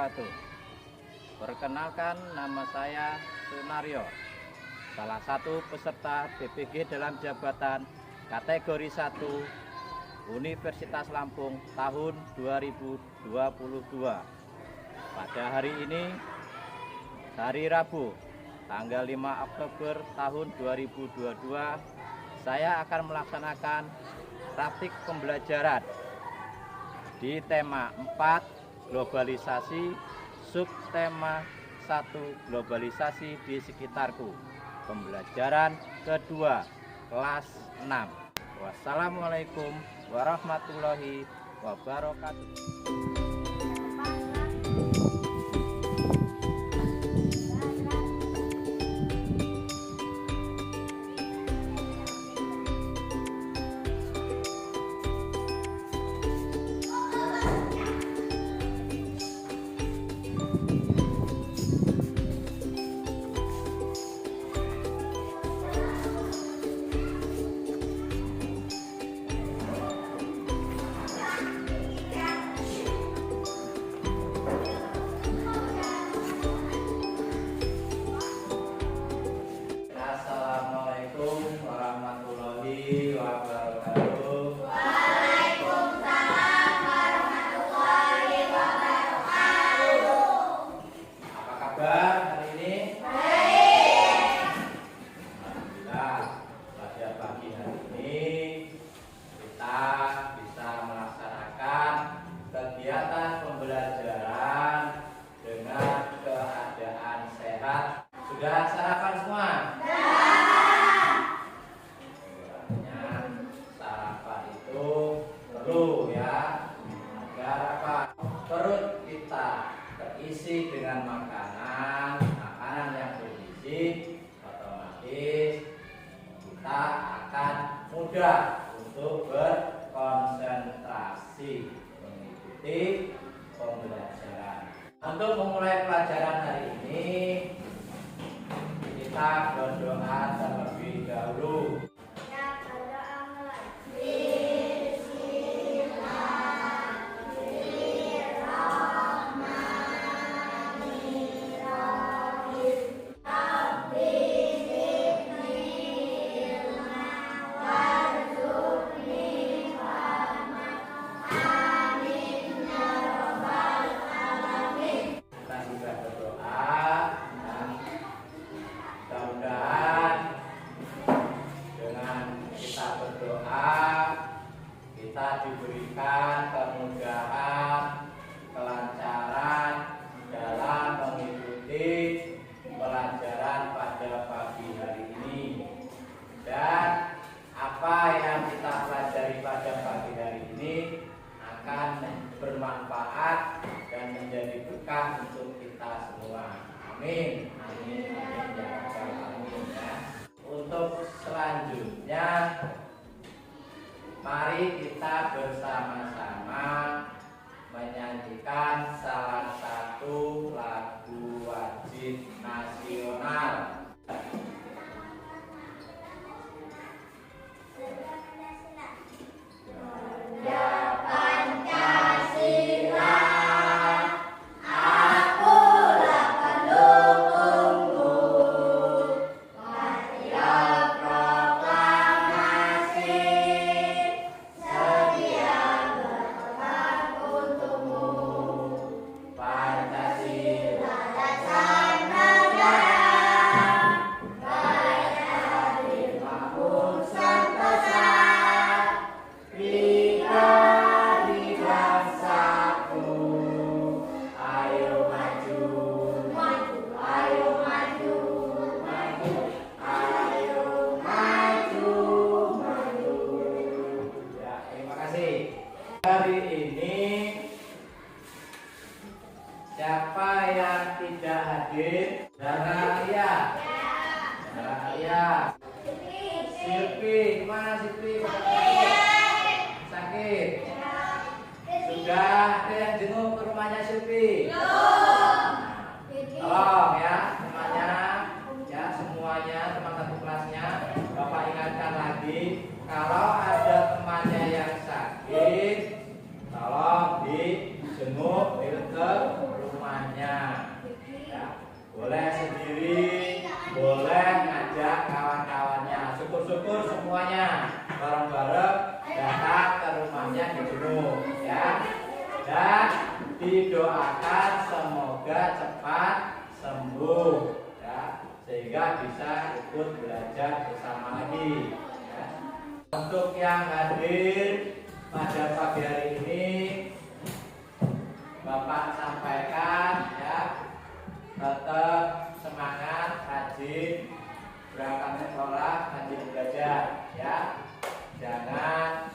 wabarakatuh. Perkenalkan, nama saya Sunaryo, salah satu peserta BPG dalam jabatan kategori 1 Universitas Lampung tahun 2022. Pada hari ini, hari Rabu, tanggal 5 Oktober tahun 2022, saya akan melaksanakan praktik pembelajaran di tema 4 globalisasi, subtema 1 globalisasi di sekitarku. Pembelajaran kedua, kelas 6. Wassalamualaikum warahmatullahi wabarakatuh. Sudah sarapan semua? Sarapan itu perlu ya, agar apa? Perut kita terisi dengan makanan yang bergizi, otomatis kita akan mudah untuk berkonsentrasi mengikuti pembelajaran. Untuk memulai pelajaran hari ini, kita berdoa terlebih dahulu. Kita diberikan kemudahan, kelancaran dalam mengikuti pelajaran pada pagi hari ini. Dan apa yang kita pelajari pada pagi hari ini akan bermanfaat dan menjadi berkah untuk kita semua. Amin. Amin. Amin. Ya Rabbal Alamin, ya. Untuk selanjutnya, mari kita bersama-sama menyanyikan salah satu lagu wajib nasional. Hari ini siapa yang tidak hadir? Dahlia. Dahlia. Silvi, kemana Silvi? Sakit. Sudah ada yang jenguk ke rumahnya Silvi? Tolong ya semuanya, ya semuanya teman satu kelasnya, Bapak ingatkan lagi, kalau ada temannya yang sakit, tolong dijenguk ke rumah bersyukur semuanya bareng-bareng datang ke rumahnya di gunung ya, dan didoakan semoga cepat sembuh ya, sehingga bisa ikut belajar bersama lagi ya. Untuk yang hadir pada pagi hari ini, Bapak sampaikan ya, tetap semangat, rajin berangkat sekolah, rajin belajar ya, jangan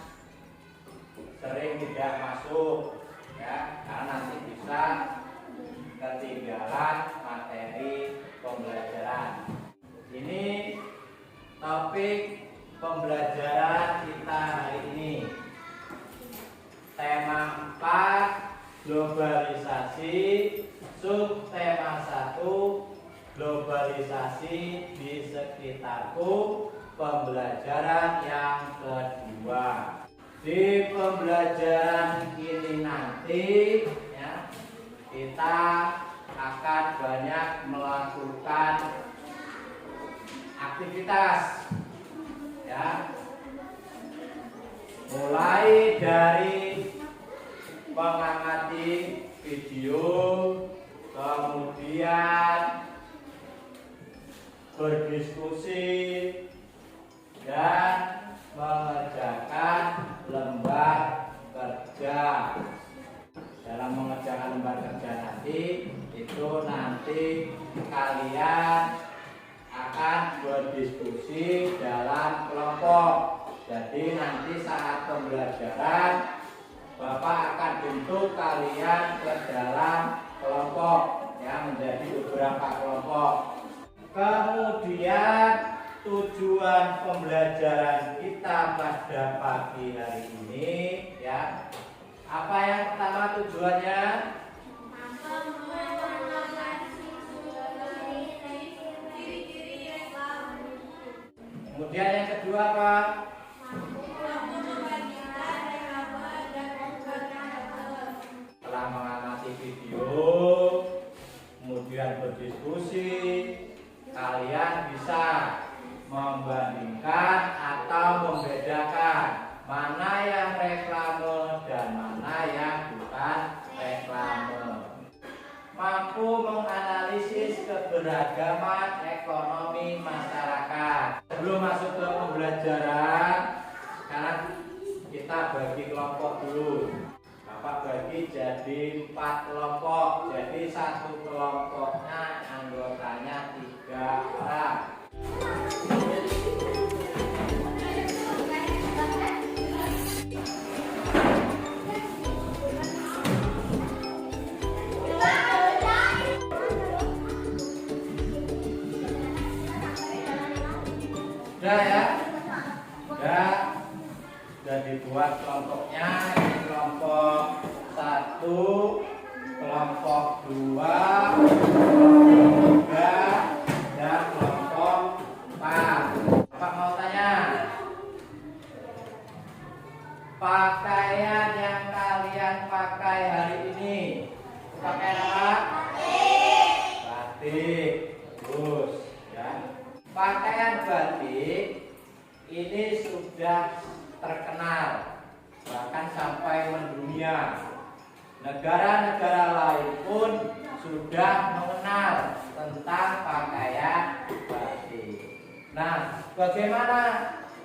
sering tidak masuk ya, karena nanti bisa ketinggalan materi pembelajaran. Ini topik pembelajaran kita hari ini. Tema 4 globalisasi, subtema 1 globalisasi di sekitarku, pembelajaran yang kedua. Di pembelajaran ini nanti ya, kita akan banyak melakukan aktivitas ya, mulai dari mengamati video, kemudian berdiskusi dan mengerjakan lembar kerja. Dalam mengerjakan lembar kerja nanti kalian akan berdiskusi dalam kelompok. Jadi nanti saat pembelajaran Bapak akan bentuk kalian ke dalam kelompok ya, menjadi beberapa kelompok. Kemudian tujuan pembelajaran kita pada pagi hari ini ya, apa yang pertama tujuannya? Kemudian yang kedua apa? Setelah mengamati video, kemudian berdiskusi, kalian bisa membandingkan atau membedakan mana yang reklame dan mana yang bukan reklame. Mampu menganalisis keberagaman ekonomi masyarakat. Sebelum masuk ke pembelajaran, sekarang kita bagi kelompok dulu. Bapak bagi jadi 4 kelompok. Jadi satu kelompoknya anggotanya 3 orang. Sudah ya? Sudah dibuat kelompoknya. Ini kelompok 1, kelompok 2, kelompok 3, dan kelompok 4. Bapak mau tanya, pakaian yang kalian pakai hari ini pakaian apa? Batik. Terus ya, pakaian batik ini sudah terkenal bahkan sampai mendunia. Negara-negara lain pun sudah mengenal tentang pakaian batik. Nah, bagaimana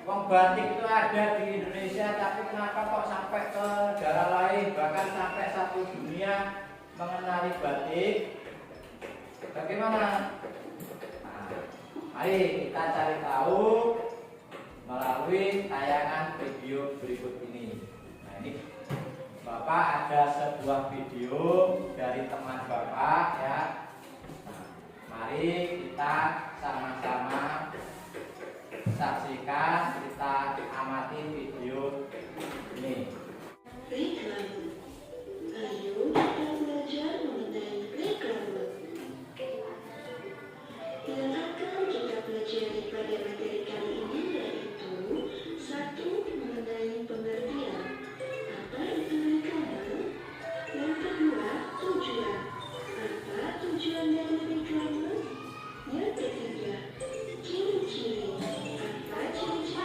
wong batik itu ada di Indonesia, tapi kenapa kok sampai ke negara lain, bahkan sampai satu dunia mengenali batik? Bagaimana? Nah, mari kita cari tahu melalui tayangan video berikut ini. Nah, ini Bapak ada sebuah video dari teman Bapak ya. Nah, mari kita sama-sama saksikan, kita amati video ini. Ayo kita belajar mengenai reklame. Yang akan kita pelajari pada materi kali ini yaitu 1. Mengenai pengertian. Apa itu reklame? Yang kedua, tujuan. Apa tujuan dari reklame? Yang ketiga, ciri-ciri. Apa ciri-ciri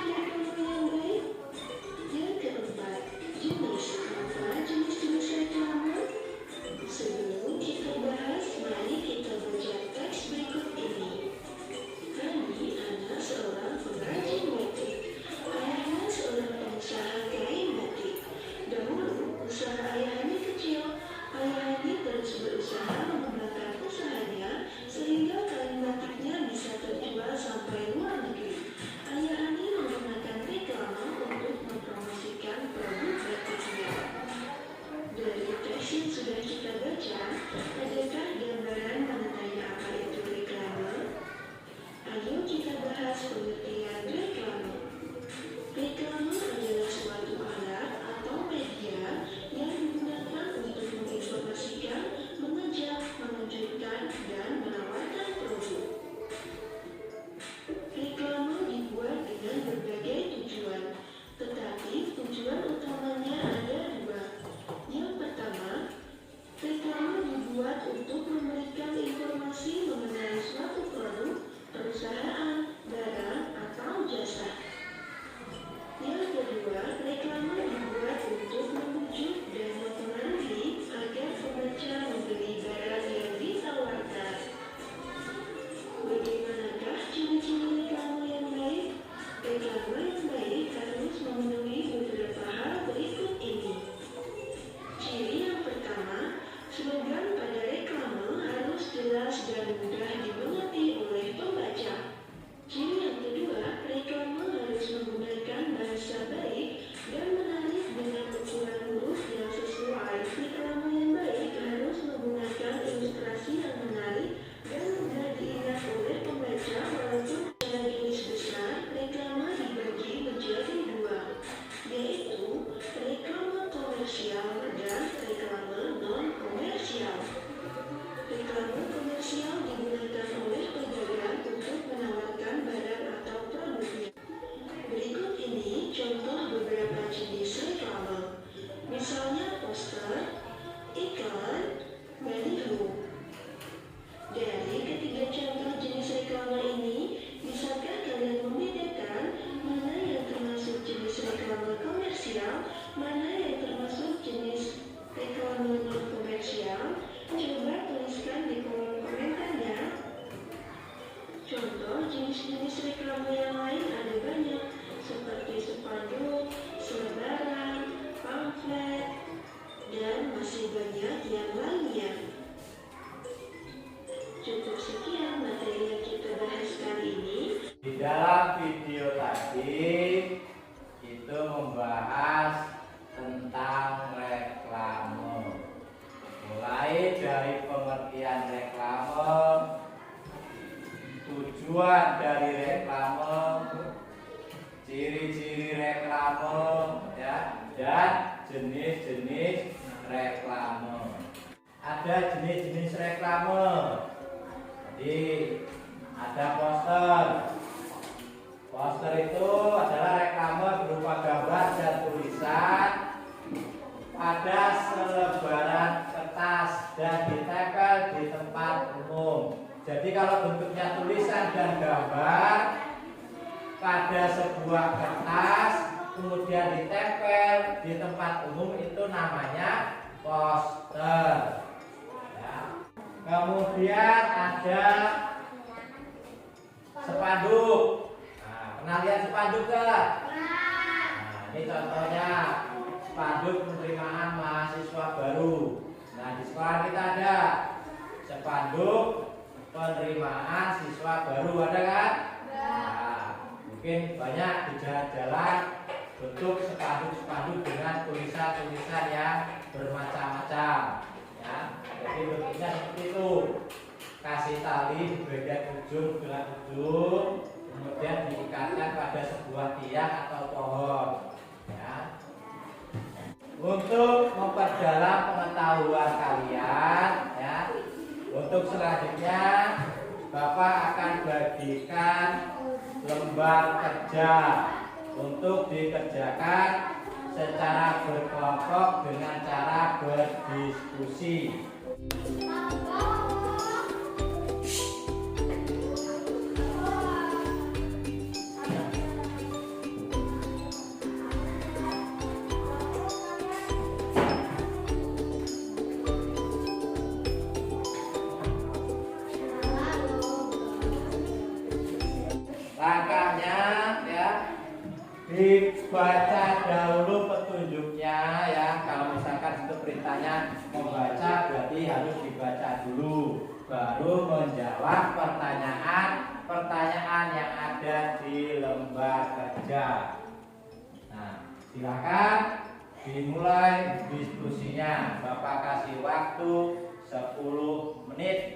dalam video tadi itu membahas tentang reklame. Mulai dari pengertian reklame, tujuan dari reklame, ciri-ciri reklame, ya, dan jenis-jenis reklame. Ada jenis-jenis reklame. Jadi ada poster. Poster itu adalah reklame berupa gambar dan tulisan pada selebaran kertas dan ditempel di tempat umum. Jadi kalau bentuknya tulisan dan gambar pada sebuah kertas kemudian ditempel di tempat umum itu namanya poster. Ya. Kemudian ada spanduk. Nah, pernah lihat spanduk nggak? Nah, ini contohnya spanduk penerimaan mahasiswa baru. Nah, di sekolah kita ada spanduk penerimaan siswa baru, ada kan? Nah, mungkin banyak di jalan-jalan bentuk spanduk-spanduk dengan tulisan-tulisan yang bermacam-macam. Ya, jadi bentuknya seperti itu. Kasih tali di bagian ujung dengan ujung, kemudian diikatkan pada sebuah tiang atau pohon. Ya. Untuk memperdalam pengetahuan kalian, ya, untuk selanjutnya Bapak akan bagikan lembar kerja untuk dikerjakan secara berkelompok dengan cara berdiskusi. Langkahnya, ya, dibaca dahulu petunjuknya, ya. Kalau misalkan itu perintahnya membaca, berarti harus dibaca dulu, baru menjawab pertanyaan yang ada di lembar kerja. Nah, silakan dimulai diskusinya. Bapak kasih waktu 10 menit.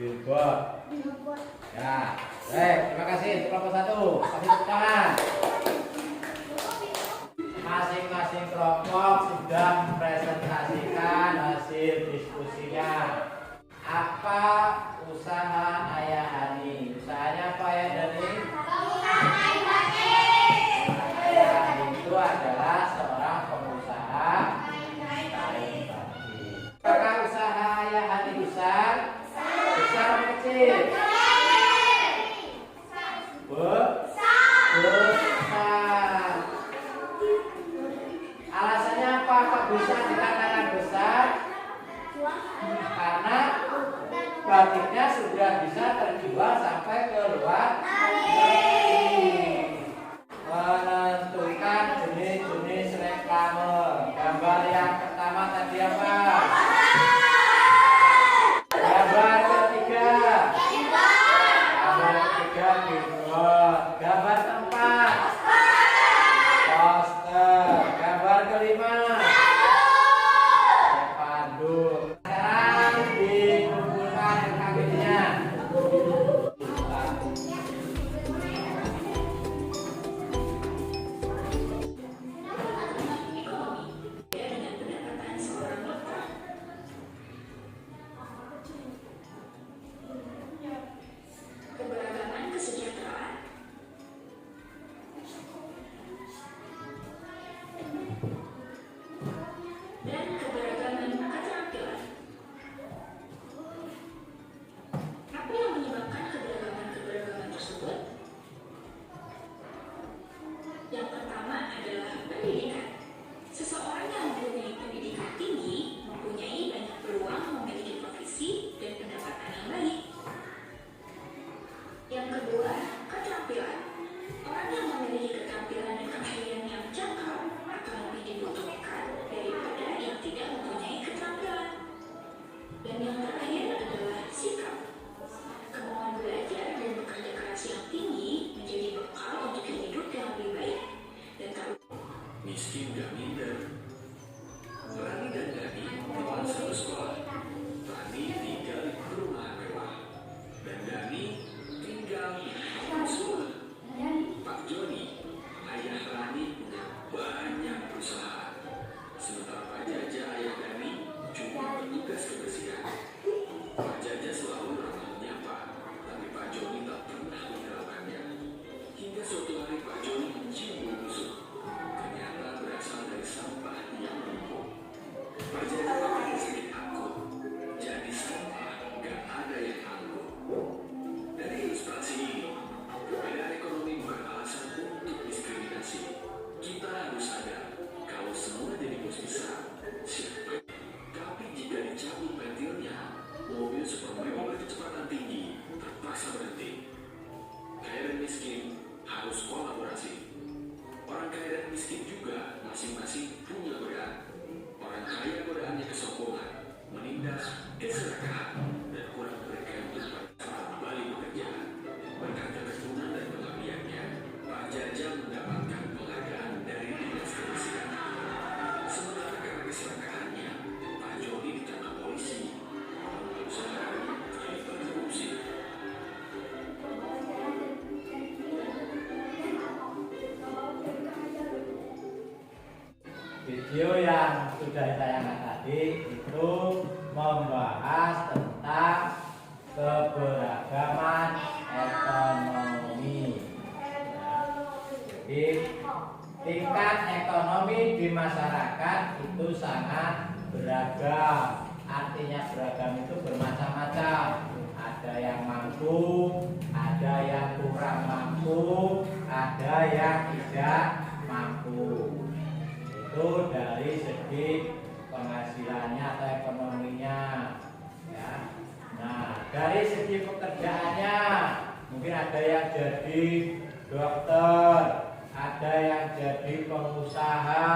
Billboard. Ya, baik, terima kasih untuk kelompok 1. Kasih tepuk tangan. Masing-masing kelompok sudah mempresentasikan hasil diskusinya. Apa usaha Ayah Hani? Usahanya apa ya Dani? Ayah Hani itu adalah seorang pengusaha kain batik. Apakah usaha Ayah Hani besar? Besar atau kecil? Besar. Alasannya apa kok bisa dikatakan besar? Karena batiknya sudah bisa terjual sampai ke luar negeri. Menentukan jenis-jenis reklame. Gambar yang pertama tadi apa? Gambar ketiga. Gambar ketiga billboard. Gambar keempat poster. Gambar kelima spanduk. Sekarang dikumpulkan rekapinya. Keberagaman kesejahteraan, dan keberagaman keterampilan. Apa yang menyebabkan keberagaman tersebut? Yang pertama adalah pendidikan. Seseorang yang mempunyai pendidikan tinggi mempunyai banyak peluang memiliki profesi dan pendapatan yang baik. Yang kedua, keterampilan. Orang yang memiliki keterampilan dan keahlian yang jangkau akan lebih dibutuhkan daripada yang tidak mempunyai keterampilan. Dan yang terakhir adalah sikap. Kemauan belajar dan bekerja keras yang tinggi menjadi bekal untuk hidup yang lebih baik. Dan Miskin gak minder. Rani dan Dani teman satu sekolah. Rani tinggal di perumahan mewah dan Dani tinggal di rumah. Pak Joni, ayah Rani punya banyak perusahaan. Sementara Pak Jaja, ayah Dani, cuma petugas kebersihan. Pak Jaja selalu ramah menyapa, tapi Pak Joni tak pernah menghiraukannya. Hingga suatu hari Pak Joni mencium bau busuk. Ternyata berasal dari sampah yang menumpuk. Pak Jaja pakai sedikit akut. Jadi sampah gak ada yang anggup. Dari ilustrasi ini, perbedaan ekonomi bukan alasan untuk diskriminasi. Kita harus sadar kalau semua jadi bos besar, siapa? Tapi jika dicabut pentilnya, mobil super mewah berkecepatan tinggi terpaksa berhenti. Kaya dan miskin harus kolaborasi. Orang kaya dan miskin juga masing-masing punya godaan. Orang kaya godaannya kesombongan, menindas, keserakahan, dan kurang berkenan untuk kembali bekerja. Berkat ketekunan dan pengabdiannya, Pak Jaja mendapatkan penghargaan dari dinas kebersihan. Sementara karena keserakahannya, Pak Joni ditangkap polisi. Usahanya terlibat korupsi. Video yang sudah ditayangkan tadi itu membahas tentang keberagaman ekonomi. Jadi tingkat ekonomi di masyarakat itu sangat beragam. Artinya beragam itu bermacam-macam. Ada yang mampu, ada yang kurang mampu, ada yang tidak mampu. Itu dari segi penghasilannya atau ekonominya ya. Nah, dari segi pekerjaannya mungkin ada yang jadi dokter, ada yang jadi pengusaha,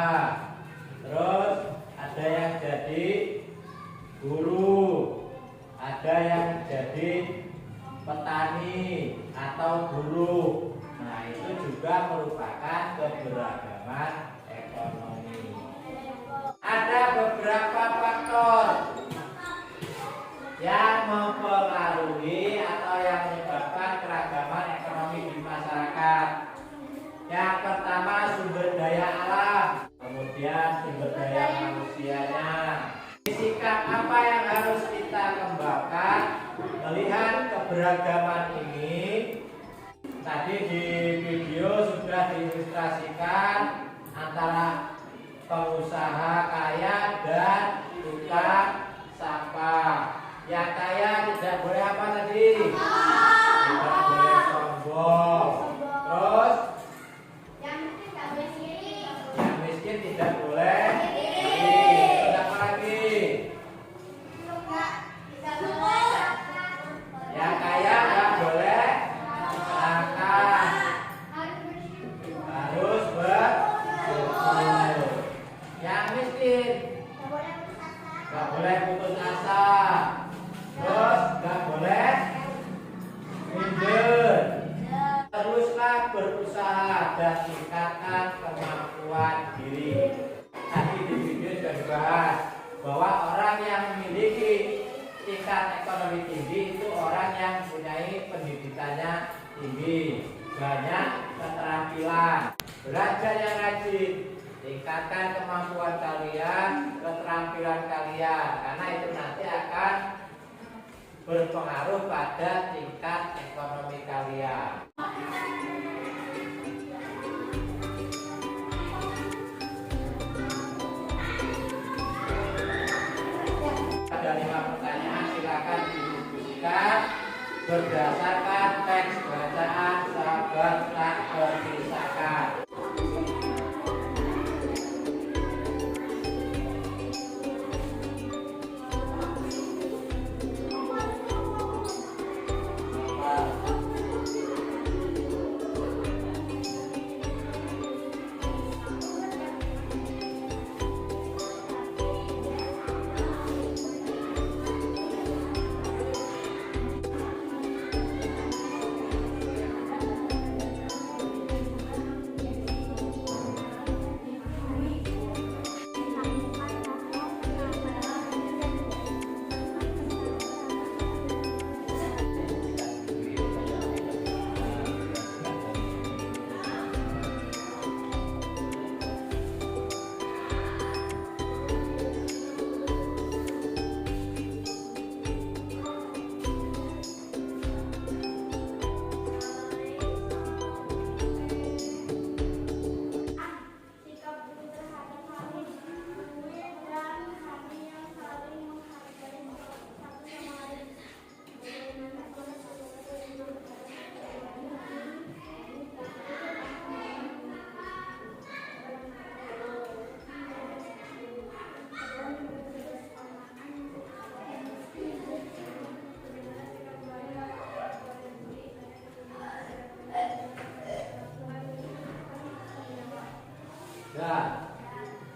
terus ada yang jadi guru, ada yang jadi petani atau buruh. Nah, itu juga merupakan keberagaman ekonomi. Ada beberapa faktor yang mempengaruhi apa yang harus kita kembangkan melihat keberagaman ini? Tadi di video sudah diilustrasikan antara pengusaha kaya dan tukang sampah. Yang kaya tidak boleh apa tadi? Tidak boleh sombong. Terus yang miskin tidak boleh iri. Terus apa lagi? Yang kaya nggak boleh serakah, harus bersyukur. Yang miskin nggak boleh putus asa. Terus nggak boleh minder. Teruslah berusaha dan tingkatkan kemampuan diri. Tadi di video sudah dibahas bahwa orang yang memiliki tingkat ekonomi tinggi itu orang yang mempunyai pendidikannya tinggi, banyak keterampilan, belajar yang rajin, tingkatkan kemampuan kalian, keterampilan kalian, karena itu nanti akan berpengaruh pada tingkat ekonomi kalian. Ada 5 pertanyaan, silakan didiskusikan berdasarkan teks bacaan sahabat tak terpisahkan.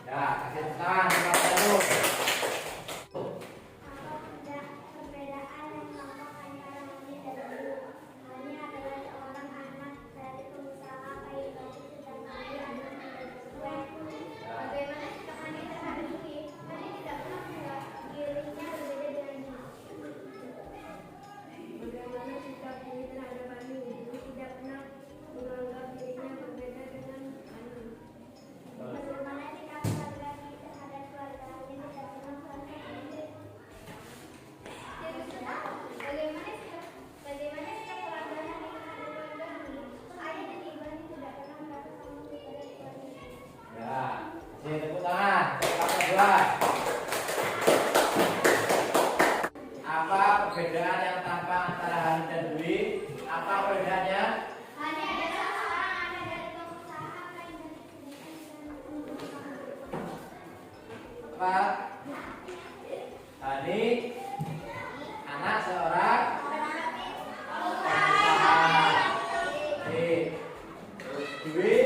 Kasih tangan kepada lu. Tepuk tangan, pakai gelas. Apa perbedaan yang tampak antara Hani dan Dwi? Apa perbedaannya? Hani adalah seorang anak dari pengusaha Apa? Hani anak seorang pengusaha. Dwi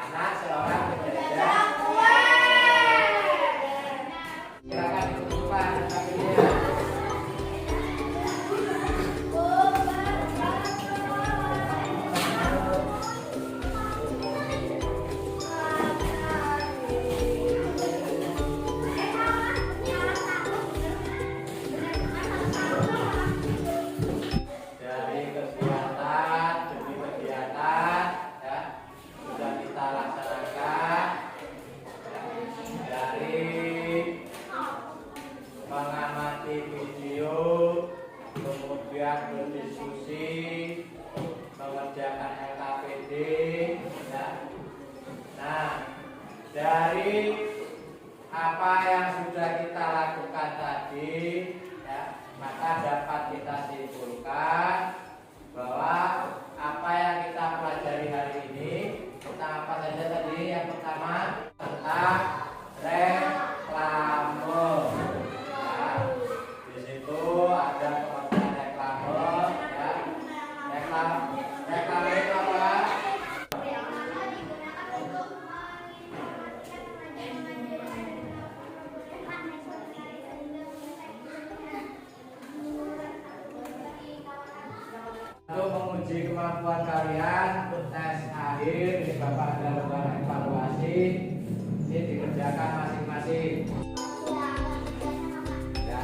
anak seorang pekerja. Silakan ditentukan kakinya. sudah kita lakukan tadi, ya, maka dapat kita simpulkan bahwa apa yang kita pelajari hari ini tentang apa saja tadi. Yang pertama tentang reklame. Ya, di situ ada pengertian reklame. Ya, reklame itu apa? Untuk menguji kemampuan kalian untuk tes akhir, ini Bapak ada lembaran evaluasi, ini dikerjakan masing-masing. Ya.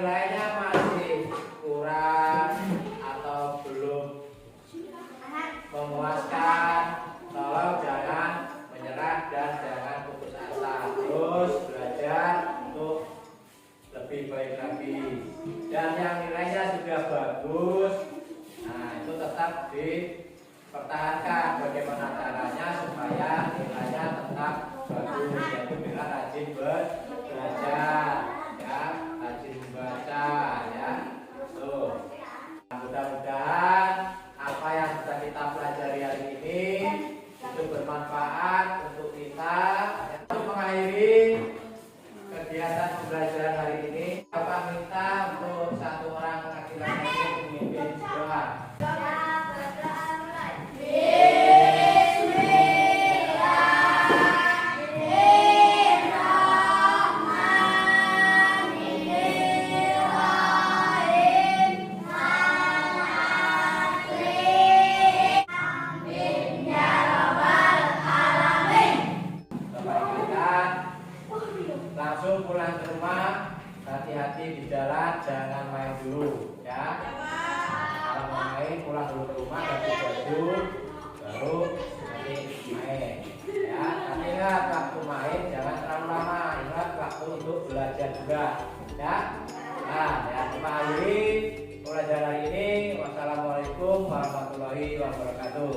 Nilainya masih kurang atau belum memuaskan, tolong jangan menyerah dan jangan putus asa, terus belajar untuk lebih baik lagi. Dan yang nilainya sudah bagus, nah itu tetap dipertahankan. Bagaimana caranya supaya nilainya tetap bagus, yaitu dengan rajin belajar, ya, rajin membaca, ya. Tuh. Mudah-mudahan apa yang sudah kita pelajari hari ini itu bermanfaat untuk kita. Untuk mengakhiri kegiatan pembelajaran hari ini, Bapak minta untuk satu orang laki-laki memimpin doa. Langsung pulang ke rumah, hati-hati di jalan, jangan main dulu, ya. Kalau mau main, pulang dulu ke rumah, ganti baju, baru nanti main, ya. Tapi ingat waktu main jangan terlalu lama, ingat waktu untuk belajar juga, ya. Nah, ya, terima kasih pelajaran hari ini. Wassalamualaikum warahmatullahi wabarakatuh.